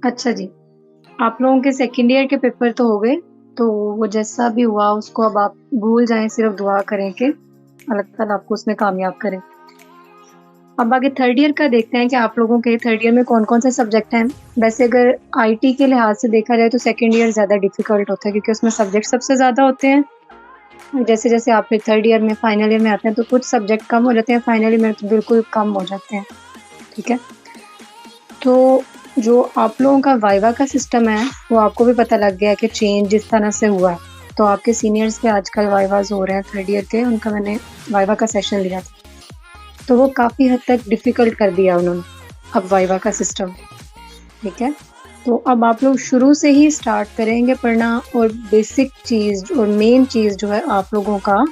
अच्छा जी, आप लोगों के सेकंड ईयर के पेपर तो हो गए, तो वो जैसा भी हुआ उसको अब आप भूल जाएँ, सिर्फ़ दुआ करें कि अल्लाह ताला आपको उसमें कामयाब करे। अब आगे थर्ड ईयर का देखते हैं कि आप लोगों के थर्ड ईयर में कौन-कौन से सब्जेक्ट हैं। वैसे अगर आईटी के लिहाज़ से देखा जाए तो सेकंड ईयर ज़्यादा डिफ़िकल्ट होता है क्योंकि उसमें सब्जेक्ट सबसे ज़्यादा होते हैं। जैसे-जैसे आप फिर थर्ड ईयर में, फाइनल ईयर में आते हैं तो कुछ सब्जेक्ट कम हो जाते हैं, फाइनल ईयर में तो बिल्कुल कम हो जाते हैं, ठीक है? तो जो आप लोगों का वाइवा का सिस्टम है, वो आपको भी पता लग गया है कि चेंज जिस तरह से हुआ है। तो आपके सीनियर्स के आजकल वाइवाज़ हो रहे हैं थर्ड ईयर के, उनका मैंने वाइवा का सेशन लिया था। तो वो काफ़ी हद तक डिफ़िकल्ट कर दिया उन्होंने, अब वाइवा का सिस्टम, ठीक है? तो अब आप लोग शुरू से ही स्टार्ट करेंगे पढ़ना और बेसिक चीज़ और मेन चीज़ जो है आप लोगों का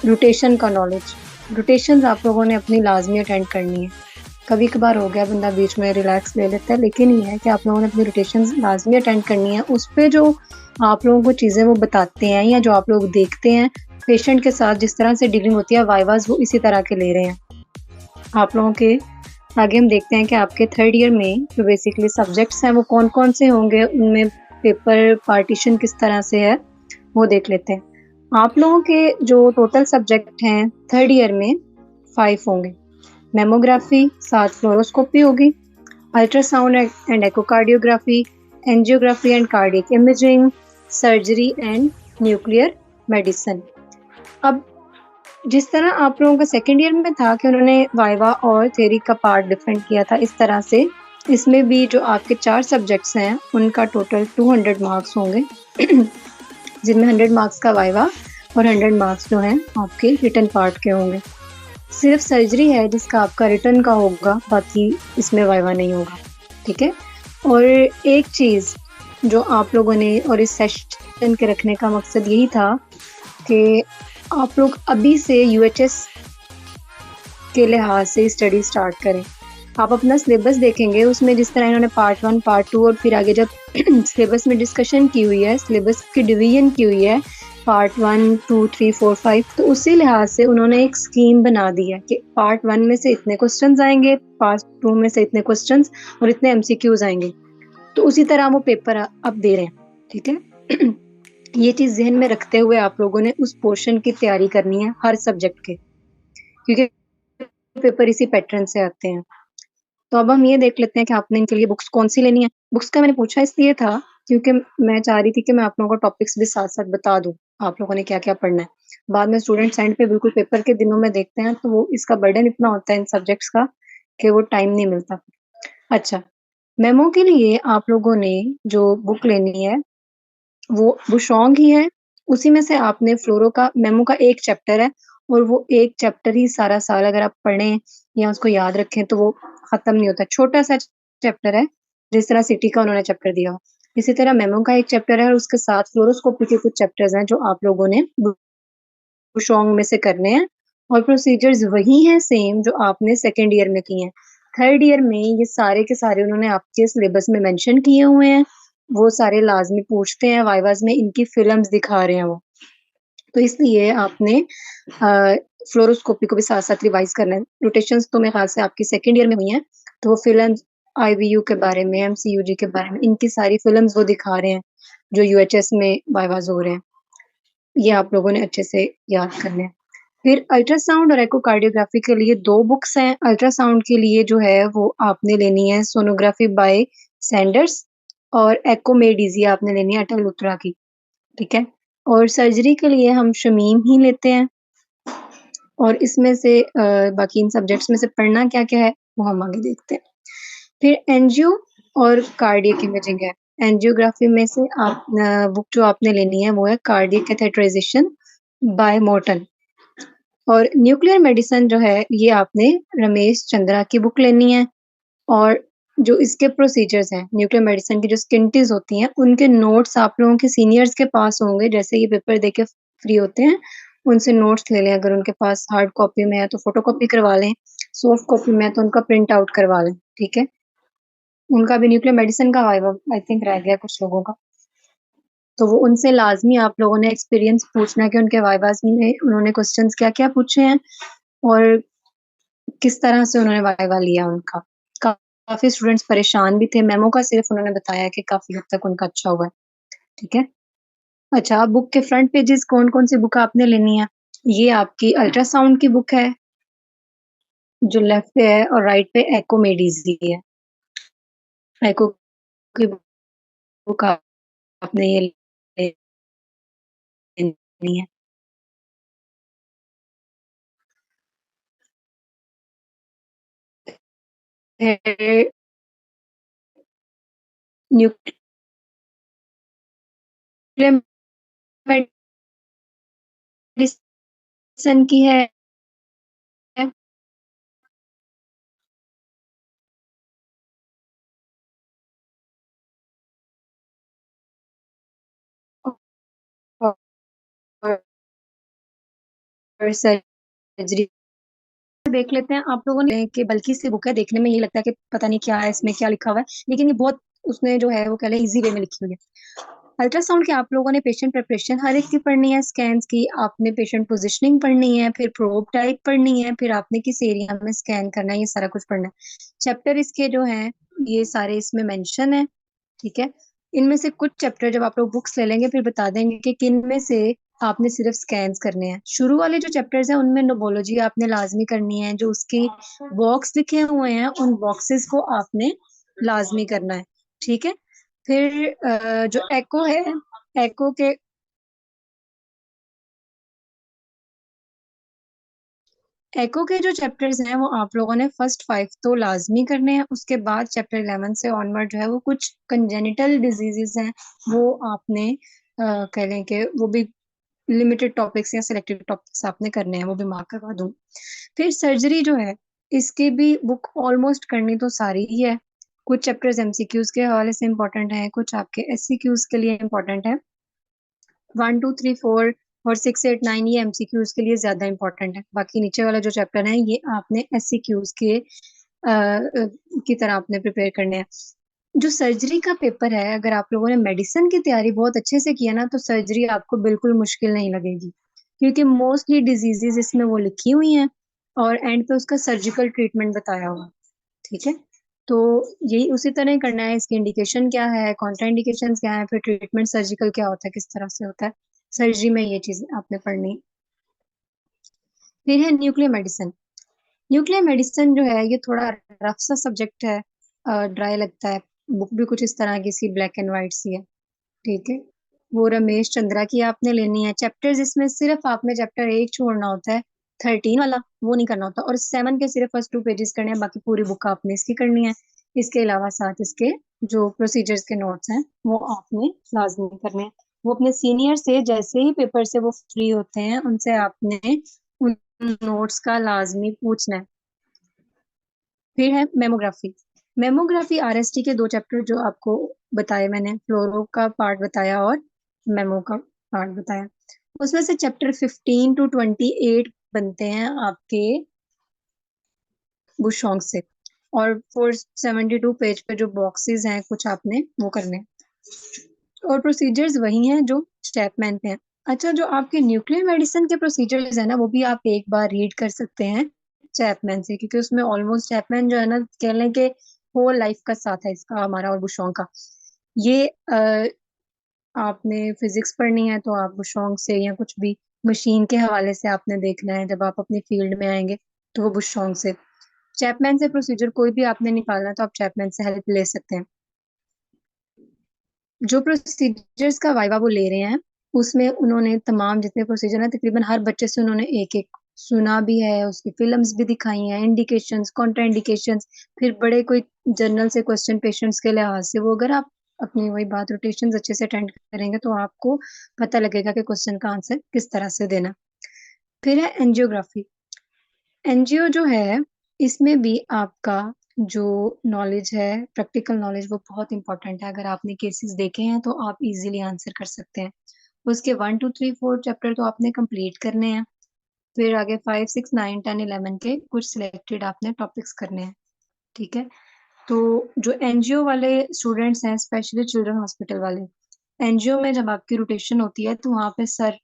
रोटेशन का नॉलेज। रोटेशंस आप लोगों ने अपनी लाज़मी अटेंड करनी है। कभी-कभार हो गया बंदा बीच में रिलैक्स ले लेता है, लेकिन ये है कि आप लोगों ने अपनी रोटेशंस लाज़मी अटेंड करनी है। उसपे जो आप लोगों को चीज़ें वो बताते हैं या जो आप लोग देखते हैं, पेशेंट के साथ जिस तरह से डीलिंग होती है, वाइवाज़ वो इसी तरह के ले रहे हैं। आप लोगों के आगे हम देखते हैं कि आपके थर्ड ईयर में जो बेसिकली सब्जेक्ट्स हैं, वो कौन-कौन से होंगे, उनमें पेपर पार्टीशन किस तरह से है, वो देख लेते हैं। आप लोगों के जो टोटल सब्जेक्ट हैं थर्ड ईयर में 5 होंगे। मैमोग्राफी, साथ फ्लोरोस्कोपी होगी, ultrasound and echocardiography, angiography and cardiac imaging, surgery and nuclear medicine. अब जिस तरह आप लोगों का सेकंड ईयर में था कि उन्होंने वाइवा और थ्योरी का पार्ट डिफरेंट किया था, इस तरह से इसमें भी जो आपके 4 सब्जेक्ट्स हैं, उनका टोटल 200 मार्क्स होंगे, जिनमें 100 मार्क्स का वाइवा और 100 मार्क्स जो हैं आपके रिटन पार्ट के होंगे। सिर्फ सर्जरी है जिसका आपका रिटन का होगा, बाकी इसमें वाइवा नहीं होगा, ठीक है? और एक चीज़ जो आप लोगों ने और इस सेशन के रखने का मकसद यही था कि आप लोग अभी से यूएचएस के लिहाज से स्टडी स्टार्ट करें। आप अपना सिलेबस देखेंगे, उसमें जिस तरह इन्होंने पार्ट 1, पार्ट 2 और फिर आगे जब सिलेबस में डिस्कशन की हुई है, सिलेबस की डिवीज़न की हुई है, पार्ट 1, 2, 3, 4, 5, तो उसी लिहाज से उन्होंने एक स्कीम बना दी है कि पार्ट 1 में से इतने क्वेश्चन्स आएँगे, पार्ट 2 में से इतने क्वेश्चन्स और इतने एमसीक्यूज़ आएँगे। तो उसी तरह वो पेपर अब दे रहे हैं, ठीक है? ये चीज़ ज़हन में रखते हुए आप लोगों ने उस पोर्शन की तैयारी करनी है हर सब्जेक्ट के, क्योंकि पेपर इसी पैटर्न से आते हैं। तो अब हम ये देख लेते हैं कि आपने इनके लिए बुक्स कौन-सी लेनी है। बुक्स का मैंने पूछा इसलिए था क्योंकि मैं चाह रही थी कि मैं आप लोगों को टॉपिक्स भी साथ-साथ बता दूँ, आप लोगों ने क्या-क्या पढ़ना है। बाद में स्टूडेंट्स एंड पे बिल्कुल पेपर के दिनों में देखते हैं तो वो इसका बर्डन इतना होता है इन सब्जेक्ट्स का कि वो टाइम नहीं मिलता। अच्छा, मेमो के लिए आप लोगों ने जो बुक लेनी है वो बुशोंग ही है, उसी में से आपने फ्लोरो का मेमो का एक चैप्टर है और वो एक चैप्टर ही सारा साल अगर आप पढ़ें या उसको याद रखें तो वो खत्म नहीं होता। छोटा-सा चैप्टर है, जिस तरह सिटी का उन्होंने चैप्टर दिया हो। इसी तरह मेमो का एक चैप्टर है और उसके साथ फ्लोरोस्कोपी के कुछ चैप्टर्स हैं जो आप लोगों ने बुशोंग में से करने हैं और प्रोसीजर्स वही हैं सेम जो आपने सेकंड ईयर में किए हैं। थर्ड ईयर में ये सारे के सारे उन्होंने आपके सिलेबस में मेंशन किए हुए हैं। वो सारे लाज़मी पूछते हैं वाइवाज़ में, इनकी फ़िल्म्स दिखा रहे हैं वो। तो इसलिए आपने अ, फ्लोरोस्कोपी को भी साथ-साथ रिवाइज़ करना है। रोटेशंस तो मेरे ख़्याल से आपकी सेकंड ईयर में हुई हैं, तो वो फ़िल्म्स आईवीयू के बारे में, एमसीयूजी के बारे में, इनकी सारी फ़िल्म्स वो दिखा रहे हैं, जो यूएचएस में वाइवाज़ हो रहे हैं। ये आप लोगों ने अच्छे से याद करने हैं। फिर अल्ट्रासाउंड और एकोकार्डियोग्राफी के लिए 2 बुक्स हैं। अल्ट्रासाउंड के लिए जो है वो आपने लेनी है सोनोग्राफी बाय सैंडर्स और एक्को मेड ईज़ी आपने लेनी है अटल लुथरा की, ठीक है? और सर्जरी के लिए हम शमीम ही लेते हैं और इसमें से बाकी इन सब्जेक्ट्स में से पढ़ना क्या-क्या है, वो हम आगे देखते हैं। फिर एंजियो और कार्डियक इमेजिंग है। एंजियोग्राफी में से आप बुक जो आपने लेनी है वो है कार्डियक कैथेटराइज़ेशन बाय मोर्टन। और न्यूक्लियर मेडिसिन जो है, ये आपने रमेश चंद्रा की बुक लेनी है और जो इसके प्रोसीजर्स हैं, न्यूक्लियर मेडिसिन की जो स्किंटीज़ होती हैं, उनके नोट्स आप लोगों के सीनियर्स के पास होंगे, जैसे ये पेपर देके फ्री होते हैं, उनसे नोट्स ले लें, अगर उनके पास हार्ड कॉपी में है तो फ़ोटोकॉपी करवा लें, सॉफ्ट कॉपी में है तो उनका प्रिंट आउट करवा लें, ठीक है? उनका भी न्यूक्लियर मेडिसिन का वाइवा आई थिंक रह गया कुछ लोगों का। तो वो उनसे लाज़मी आप लोगों ने एक्सपीरियंस पूछना है कि उनके वाइवाज़ में उन्होंने क्वेश्चन्स क्या-क्या पूछे हैं और किस तरह से उन्होंने वाइवा लिया उनका। काफ़ी स्टूडेंट्स परेशान भी थे, मेमो का सिर्फ़ उन्होंने बताया कि काफ़ी हद तक उनका अच्छा हुआ है, ठीक है? अच्छा, बुक के फ्रंट पेजेज़ कौन-कौन सी बुक आपने लेनी है? ये आपकी अल्ट्रासाउंड की बुक है, जो लेफ्ट पे है और राइट पे एक्कोमेडीज़ की है। एक्को की बुक आपने ये लेनी है। फिर न्यूक्लियर मेडिसिन की है। और सर्जरी देख लेते हैं। आप लोगों ने कि बल्कि सी बुक है, देखने में ये लगता है कि पता नहीं क्या है, इसमें क्या लिखा हुआ है, लेकिन ये बहुत उसमें जो है वो कह लें ईज़ी वे में लिखी हुई है। अल्ट्रासाउंड के आप लोगों ने पेशेंट प्रिपरेशन हर एक की पढ़नी है, स्कैन्स की, आपने पेशेंट पोज़िशनिंग पढ़नी है, फिर प्रोब टाइप पढ़नी है, फिर आपने किस एरिया में स्कैन करना है, ये सारा कुछ पढ़ना है। चैप्टर इसके जो हैं, ये सारे इसमें मेंशन है, ठीक है? इनमें से कुछ चैप्टर जब आप लोग बुक्स ले लेंगे, फिर बता देंगे कि किन में से आपने सिर्फ़ स्कैन्स करने हैं। शुरू वाले जो चैप्टर्स हैं, उनमें नोमोलॉजी आपने लाज़मी करनी है, जो उसकी बॉक्स लिखे हुए हैं, उन बॉक्सेस को आपने लाज़मी करना है, ठीक है? फिर जो एको है, एको के एको के जो चैप्टर्स हैं वो आप लोगों ने फर्स्ट 5 तो लाज़मी करने हैं, उसके बाद चैप्टर 11 से ऑनवर्ड जो है वो कुछ कंजेनिटल डिज़ीज़ेज़ हैं, वो आपने कह लें कि वो भी लिमिटेड टॉपिक्स या सिलेक्टेड टॉपिक्स आपने करने हैं, वो भी मार्क करवा दूँ। फिर सर्जरी जो है, इसकी भी बुक ऑलमोस्ट करनी तो सारी ही है। कुछ चैप्टर्स एमसीक्यूज़ के हवाले से इम्पोर्टेंट हैं, कुछ आपके एससीक्यूज़ के लिए इम्पोर्टेंट है। 1, 2, 3, 4 और 6, 8, 9 ये एमसीक्यूज़ के लिए ज़्यादा इम्पोर्टेंट है। बाकी नीचे वाला जो चैप्टर है ये आपने एससीक्यूज़ के की तरह आपने प्रिपेयर करने हैं। जो सर्जरी का पेपर है, अगर आप लोगों ने मेडिसिन की तैयारी बहुत अच्छे से की है ना, तो सर्जरी आपको बिल्कुल मुश्किल नहीं लगेगी। क्योंकि मोस्टली डिज़ीज़ेज़ इसमें वो लिखी हुई हैं और एंड पे उसका सर्जिकल ट्रीटमेंट बताया हुआ है, ठीक है? तो यही उसी तरह ही करना है, इसकी इंडिकेशन क्या है, कॉन्ट्रा इंडिकेशंस क्या है, फिर ट्रीटमेंट सर्जिकल क्या होता है, किस तरह से होता है। सर्जरी में ये चीज़ आपने पढ़नी है। फिर है न्यूक्लियर मेडिसिन। न्यूक्लियर मेडिसिन जो है ये थोड़ा रफ सा सब्जेक्ट है, ड्राई लगता है। बुक भी कुछ इस तरह की सी ब्लैक एंड व्हाइट सी है, ठीक है? वो रमेश चंद्रा की आपने लेनी है। चैप्टर्स इसमें सिर्फ़ आपने चैप्टर 1 छोड़ना होता है, 13 वाला, वो नहीं करना होता और 7 के सिर्फ़ फर्स्ट 2 पेजेज़ करने हैं, बाकी पूरी बुक आपने इसकी करनी है। इसके अलावा साथ इसके जो प्रोसीजर्स के नोट्स हैं, वो आपने लाज़मी करने हैं। वो अपने सीनियर से जैसे ही पेपर से वो फ्री होते हैं, उनसे आपने उन नोट्स का लाज़मी पूछना है। फिर है मेमोग्राफी। मेमोग्राफी आरएसटी के 2 चैप्टर जो आपको बताए मैंने, फ्लोरो का पार्ट बताया और मेमो का पार्ट बताया। उसमें से चैप्टर 15 टू 28 बनते हैं आपके बुशोंग से और 472 पेज पे जो बॉक्सेस हैं कुछ आपने वो करने हैं और प्रोसीजर्स वही हैं जो स्टेपमैन पे हैं। अच्छा, जो आपके न्यूक्लियर मेडिसिन के प्रोसीजर्स है ना, वो भी आप एक बार रीड कर सकते हैं चैपमैन से, क्योंकि उसमें ऑलमोस्ट चैपमैन जो है ना, कह लें कि होल लाइफ का साथ है इसका, हमारा और बुशोंग का। ये आपने फिजिक्स पढ़नी है तो आप बुशोंग से या कुछ भी मशीन के हवाले से आपने देखना है, जब आप अपनी फील्ड में आएंगे तो वो बुशोंग से। चैपमैन से प्रोसीजर कोई भी आपने निकालना है तो आप चैपमैन से हेल्प ले सकते हैं। जो प्रोसीजर्स का वाइवा वो ले रहे हैं, उसमें उन्होंने तमाम जितने प्रोसीजर हैं, तकरीबन हर बच्चे से उन्होंने एक-एक सुना भी है, उसकी फ़िल्म्स भी दिखाई हैं, इंडिकेशंस, कॉन्ट्रा इंडिकेशंस, फिर बड़े कोई जर्नल से क्वेश्चन पेशेंट्स के लिहाज से, वो अगर आप अपनी वही बात रोटेशंस अच्छे से अटेंड करेंगे, तो आपको पता लगेगा कि क्वेश्चन का आंसर किस तरह से देना। फिर है एंजियोग्राफी। एनजीओ जो है, इसमें भी आपका जो नॉलेज है, प्रैक्टिकल नॉलेज वो बहुत इम्पोर्टेंट है। अगर आपने केसेस देखे हैं तो आप इज़िली आंसर कर सकते हैं। उसके 1, 2, 3, 4 चैप्टर तो आपने कंप्लीट करने हैं। फिर आगे 5, 6, 9, 10, 11 के कुछ सिलेक्टेड आपने टॉपिक्स करने हैं, ठीक है? तो जो एनजीओ वाले स्टूडेंट्स हैं, स्पेशली चिल्ड्रन हॉस्पिटल वाले, एनजीओ में जब आपकी रोटेशन होती है, तो वहाँ पे सर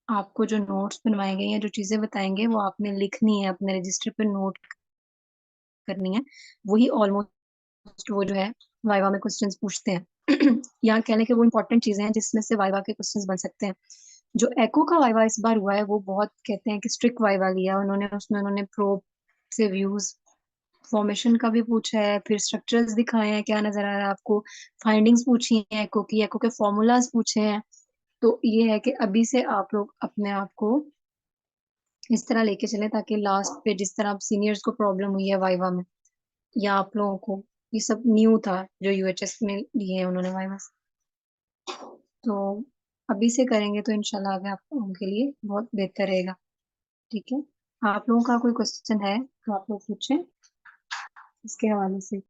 आपको जो नोट्स बनवाएँगे या जो चीज़ें बताएँगे, वो आपने लिखनी है, अपने रजिस्टर पे नोट करनी है। वही ऑलमोस्ट ऑलमोस्ट वो जो है वाइवा में क्वेश्चंस पूछते हैं। यहाँ कहने के वो इंपॉर्टेंट चीजें हैं जिसमें से वाइवा के क्वेश्चंस बन सकते हैं। जो एको का वाइवा इस बार हुआ है वो बहुत कहते हैं कि स्ट्रिक्ट वाइवा लिया उन्होंने, उसमें उन्होंने प्रोब से व्यूज फॉर्मेशन का भी पूछा है, फिर स्ट्रक्चर्स दिखाए हैं क्या नजर आ रहा है आपको, फाइंडिंग्स पूछी हैं एको की, एको के फॉर्मूलाज पूछे हैं। तो ये है कि अभी से आप लोग अपने आप को इस तरह लेके चले ताकि लास्ट पे जिस तरह सीनियर्स को प्रॉब्लम हुई है वाइवा में या आप लोगों को, ये सब न्यू था जो यूएचएस में लिए हैं उन्होंने वाइवा। तो अभी से करेंगे तो इंशाल्लाह आगे आप लोगों के लिए बहुत बेहतर रहेगा। ठीक है, आप लोगों का कोई क्वेश्चन है तो आप लोग पूछें इसके हवाले से।